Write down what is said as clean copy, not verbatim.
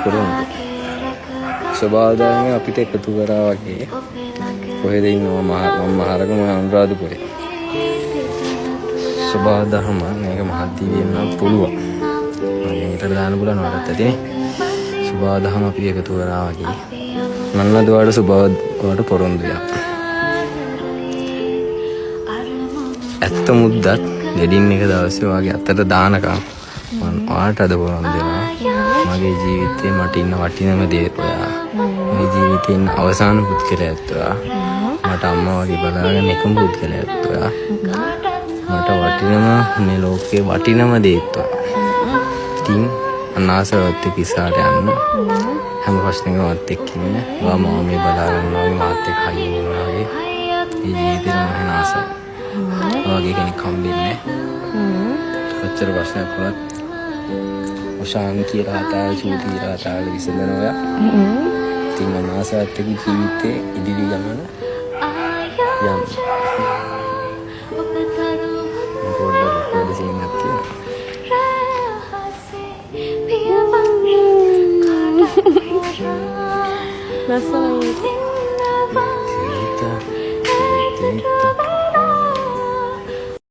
පොරොන්දු. ස්වභාවධර්මය අපිට එකතු කරා වගේ කොහෙද ඉන්නවා මම මහරගම අනුරාධපුරේ. ස්වභාවධර්ම මේක මහද්දීපේ නම් පුළුවන්. මම හිතලා දාන්න පුළුවන් වරත් ඇතිනේ. ස්වභාවධර්ම අපි එකතු කරා වගේ. මන්නද වල ස්වභාවවට පොරොන්දුයක්. ඇත්ත මුද්දත් ගෙඩින් එක දවසේ වගේ අතට දානකම් මම ඔයාට අද පොරොන්දු වෙනවා. මගේ ජීවිතේ මට ඉන්න වටිනම දේ ඔයා. මේ ජීවිතේ ඉන්න අවසාන පුද්ගලයාත් ඔයා. මට අම්මා වගේ බලාගෙන එකම පුද්ගලයාත් ඔයා. මට වටිනම මේ ලෝකේ වටිනම දේත් ඔයා. ඉතින් අනාසවත් කිසාට යන්න හැම ප්‍රශ්නකම මත් එක්ක ඉන්න. ඔයා මාව මේ බලාගන්නවා වගේ මාත් එක්ක හයියෙන් ඉන්නවා වගේ. මේ ජීවිතේ මම ආසයි. ඔයාගේ කෙනෙක් හම්බෙන්නේ. කොච්චර ප්‍රශ්නයක් වුණත් ශාන්තිය රාතාව සූතිය රාතාව විසඳන ඔයා. ඉතින් මම ආසාවත් එක්ක ජීවිතේ ඉදිරි ගමන යන්න. පොඩ්ඩක් සිංහත් ලස්සනයි. තියෙනවා.